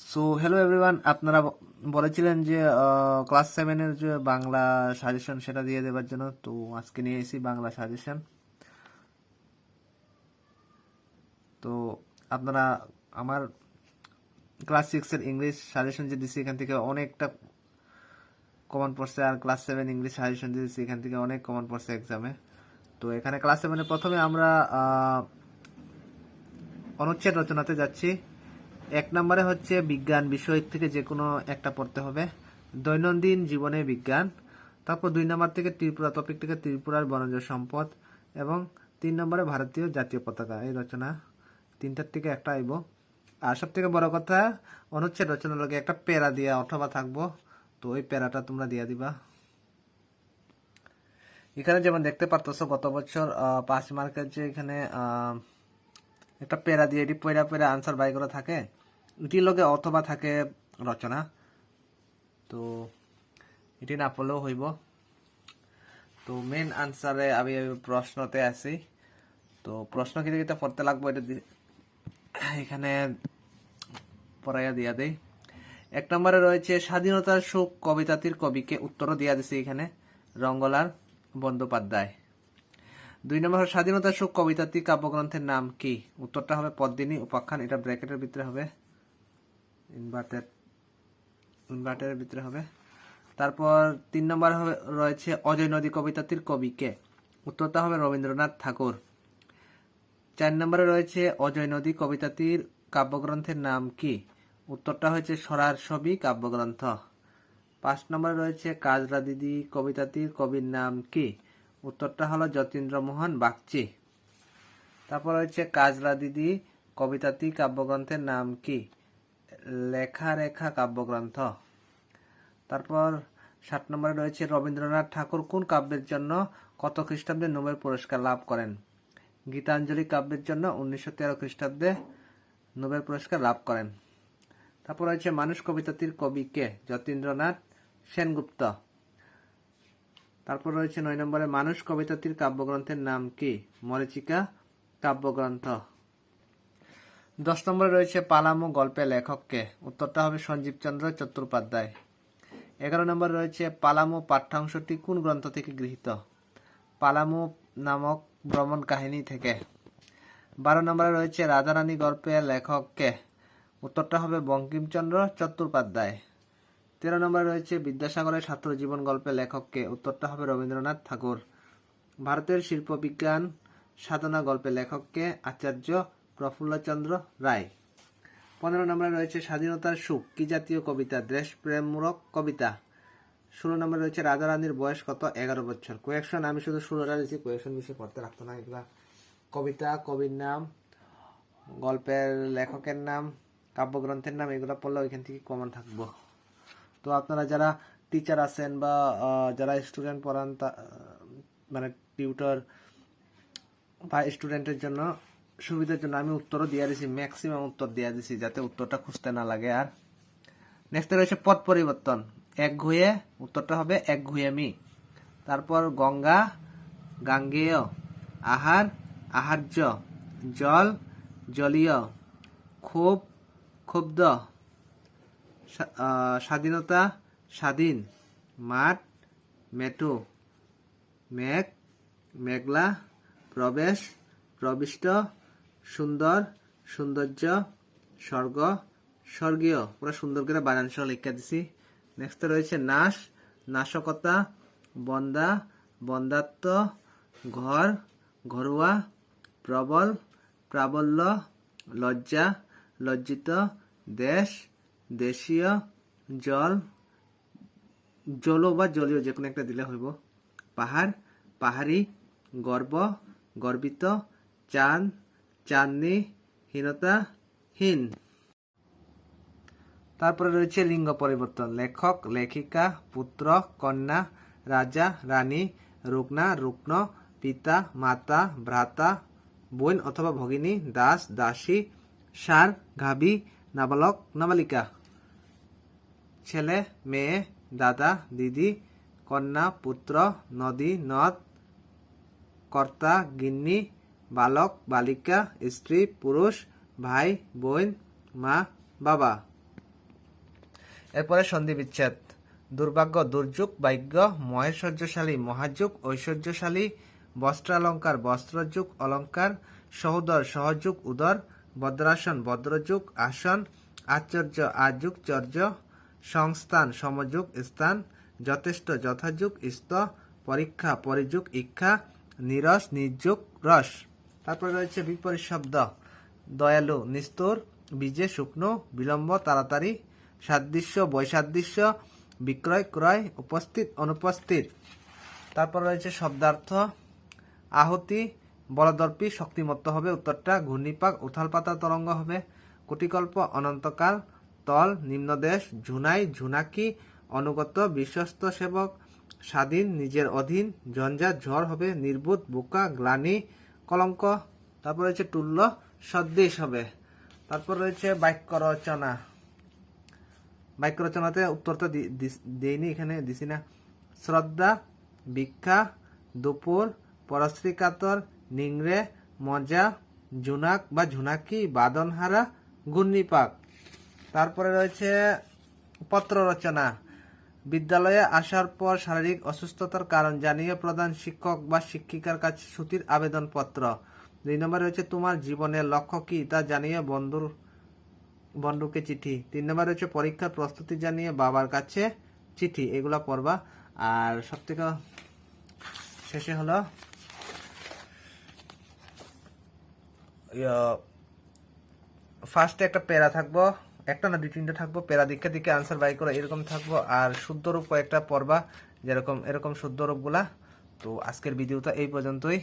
So hello everyone, আপনারা বলেছিলেন যে ক্লাস 7-এর যে বাংলা সাজেশন সেটা দিয়ে দেওয়ার জন্য। তো আজকে নিয়ে এসেছি বাংলা সাজেশন। তো আপনারা আমার ক্লাস 6-এর ইংলিশ সাজেশন যে দিচ্ছি এখান থেকে অনেকটা কমন পড়ছে, আর ক্লাস 7 ইংলিশ সাজেশন দিয়েছি এখান থেকে অনেক কমন পড়ছে এক্সামে। তো এখানে ক্লাস 7-এর প্রথমে আমরা অনুচ্ছেদ রচনাতে যাচ্ছি। 1 নম্বরে হচ্ছে বিজ্ঞান বিষয় থেকে যে কোনো একটা পড়তে হবে, দৈনন্দিন জীবনে বিজ্ঞান। তারপর 2 নম্বর থেকে ত্রিপুরা টপিক থেকে ত্রিপুরার বনজ সম্পদ, এবং 3 নম্বরে ভারতীয় জাতীয় পতাকা। এই রচনা তিনটার থেকে একটা আইব। আর সব থেকে বড় কথা, অনুচ্ছেদ রচনার লগে একটা প্যারা দিয়া অথবা থাকবো, তো ওই প্যারাটা তোমরা দিয়া দিবা। এখানে যেমন দেখতে পারতেছো গত বছর 5 মার্কের যে এখানে একটা প্যারা দিয়ে এটি পয়রা পয়রা আনসার বাই করা থাকে, এটির লগে অথবা থাকে রচনা। তো এটি না পড়লেও হইব। তো মেন আনসারে আমি প্রশ্নতে আছি। তো প্রশ্ন কিন্তু পড়তে লাগবো, এটা এখানে পড়াইয়া দিয়া দেই। 1 নম্বরে রয়েছে স্বাধীনতার সুখ কবিতাটির কবিকে, উত্তরও দিয়া দিছে এখানে রঙ্গলাল বন্দ্যোপাধ্যায়। 2 নম্বর স্বাধীনতার সুখ কবিতাটি কাব্যগ্রন্থের নাম কি, উত্তরটা হবে পদ্মিনী উপাখ্যান। এটা ব্র্যাকেটের ভিতরে হবে, ইনভার্টারের ভিতরে হবে। তারপর 3 নম্বর রয়েছে অজয় নদী কবিতাটির কবিকে, উত্তরটা হবে রবীন্দ্রনাথ ঠাকুর। 4 নম্বরে রয়েছে অজয় নদী কবিতাটির কাব্যগ্রন্থের নাম কি, উত্তরটা হয়েছে সরার ছবি কাব্যগ্রন্থ। 5 নম্বরে রয়েছে কাজরা দিদি কবিতাটির কবির নাম কি, উত্তরটা হলো যতীন্দ্রমোহন বাগচি। তারপর রয়েছে কাজরা দিদি কবিতাটি কাব্যগ্রন্থের নাম কি, লেখা রেখা কাব্যগ্রন্থ। তারপর 7 নম্বরে রয়েছে রবীন্দ্রনাথ ঠাকুর কোন কাব্যের জন্য কত খ্রিস্টাব্দে নোবেল পুরস্কার লাভ করেন, গীতাঞ্জলি কাব্যের জন্য 1913 খ্রিস্টাব্দে নোবেল পুরস্কার লাভ করেন। তারপর রয়েছে মানুষ কবিতাটির কবি কে, যতীন্দ্রনাথ সেনগুপ্ত। তারপর রয়েছে 9 নম্বরে মানুষ কবিতাটির কাব্যগ্রন্থের নাম কি, মরীচিকা কাব্যগ্রন্থ। 10 নম্বরে রয়েছে পালামু গল্পের লেখক কে, উত্তরটা হবে সঞ্জীব চন্দ্র চট্টোপাধ্যায়। 11 নম্বরে রয়েছে পালামু পাঠ্যাংশটি কোন গ্রন্থ থেকে গৃহীত, পালামু নামক ভ্রমণ কাহিনী থেকে। 12 নম্বরে রয়েছে রাধারানী গল্পের লেখক কে, উত্তরটা হবে বঙ্কিমচন্দ্র চট্টোপাধ্যায়। 13 নম্বরে রয়েছে বিদ্যাসাগরের ছাত্র জীবন গল্পের লেখক কে, উত্তরটা হবে রবীন্দ্রনাথ ঠাকুর। ভারতের শিল্প বিজ্ঞান সাধনা গল্পের লেখক কে, আচার্য প্রফুল্লচন্দ্র রায়। 15 নম্বরে রয়েছে স্বাধীনতার সুখ কি জাতীয় কবিতা, দেশপ্রেমমূলক কবিতা। 16 নম্বরে রয়েছে রাধারানীর বয়স কত, 11 বছর। কোয়েকশন আমি শুধু 16টা দিয়েছি, কোয়েকশন বিষয়ে পড়তে রাখতো না। এগুলা কবিতা, কবির নাম, গল্পের লেখকের নাম, কাব্যগ্রন্থের নাম, এগুলো পড়লে ওইখান থেকে কমন থাকবো। তো আপনারা যারা টিচার আছেন বা যারা স্টুডেন্ট পড়ান, মানে টিউটর বা স্টুডেন্টের জন্য সুবিধার জন্য আমি উত্তরও দিয়ে দিছি, ম্যাক্সিমাম উত্তর দিয়ে দিছি, যাতে উত্তরটা খুঁজতে না লাগে। আর নেক্সট রয়েছে পদ পরিবর্তন, এক ঘুয়ে, উত্তরটা হবে এক ঘুয়েমি। তারপর গঙ্গা গাঙ্গেয়, আহার আহার্য, জল জলীয়, ক্ষোভ ক্ষুব্ধ, স্বাধীনতা স্বাধীন, মাঠ মেটু, মেঘ মেঘলা, প্রবেশ প্রবিষ্ট, সুন্দর সৌন্দর্য, স্বর্গ স্বর্গীয়। পুরো সুন্দর করে বানানসহ লিখে দিছি। নেক্সট রয়েছে নাশ নাশকতা, বন্দা বন্দাত্ম, ঘর ঘরোয়া, প্রবল প্রাবল্য, লজ্জা লজ্জিত, দেশ দেশীয়, জল জল বা জলীয়, যে কোনো একটা দিলে হইব। পাহাড় পাহাড়ি, গর্ব গর্বিত, চাঁদ চাঁদনি, হীনতা হীন। তারপরে রয়েছে লিঙ্গ পরিবর্তন, লেখক লেখিকা, পুত্র কন্যা, রাজা রানী, রুগ্না রুগ্ন, পিতা মাতা, ভ্রাতা বোন অথবা ভগিনী, দাস দাসী, ষাঁড় গাভী, নাবালক নাবালিকা। ছেলে মেয়ে, দাদা দিদি, কন্যা পুত্র, নদী নদ, কর্তা গিন্নি, বালক বালিকা, স্ত্রী পুরুষ, ভাই বোন, মা বাবা। এরপরে সন্ধি বিচ্ছেদ। দুর্ভাগ্য দুর্যোগ, ভাগ্য, মহেশ্বর্যশালী মহাযুগ, ঐশ্বর্যশালী বস্ত্রালঙ্কার বস্ত্রযুগ অলঙ্কার, সহোদর সহযুগ উদর, ভদ্রাসন ভদ্রযুগ আসন, আশ্চর্য আযুগ চর্য, সংস্থান সমযুগ স্থান, যথেষ্ট যথাযুগ স্ত, পরীক্ষা পরিযুগ ইক্ষা, নিরস নির্যুগ রস। তারপরে রয়েছে বিপরীত শব্দ। দয়ালু নিষ্ঠুর, বীজে শুকনো, বিলম্ব তাড়াতাড়ি, সাদৃশ্য বৈসাদৃশ্য, বিক্রয় ক্রয়, উপস্থিত অনুপস্থিত। তারপর রয়েছে শব্দার্থ। আহুতি বলদর্পী শক্তিমত্ত হবে উত্তরটা, ঘূর্ণিপাক উথাল পাতাল তরঙ্গ হবে, কুটিকল্প অনন্তকাল, তল নিম্নদেশ, ঝুনাই ঝুনাকি, অনুগত বিশ্বস্ত সেবক, স্বাধীন নিজের অধীন, ঝঞ্ঝাট ঝড় হবে, নির্বোধ বোকা, গ্লানি কলঙ্ক। তারপর রয়েছে তুল্য সদৃশ হবে। তারপর রয়েছে বাক্য রচনা। বাক্য রচনাতে উত্তরটা দেইনি, এখানে দিছি না। শ্রদ্ধা, ভিক্ষা, দুপুর, পরশ্রী কাতর, নিংড়ে, মজা, জুনাক বা ঝুনাকি, বাদনহারা, ঘূর্ণিপাক। তারপরে রয়েছে পত্র রচনা। বিদ্যালয়ে আসার পর শারীরিক অসুস্থতার কারণ জানিয়ে প্রধান শিক্ষক বা শিক্ষিকার কাছে ছুটির আবেদনপত্র। 2 নম্বরে রয়েছে তোমার জীবনের লক্ষ্য কি তা জানিয়ে বন্ধুকে চিঠি। 3 নম্বরে রয়েছে পরীক্ষার প্রস্তুতি জানিয়ে বাবার কাছে চিঠি। এগুলা পড়বা। আর সব থেকে শেষে হলো ফার্স্টে একটা প্যারা থাকবো, একটা না 2-3টা থাকবো, প্যারা দিকে দিকে আনসার বাই করে এরকম থাকবো। আর শুদ্ধ রূপ কয়েকটা পড়বা, যেরকম এরকম শুদ্ধ রূপগুলা। তো আজকের ভিডিওটা এই পর্যন্তই।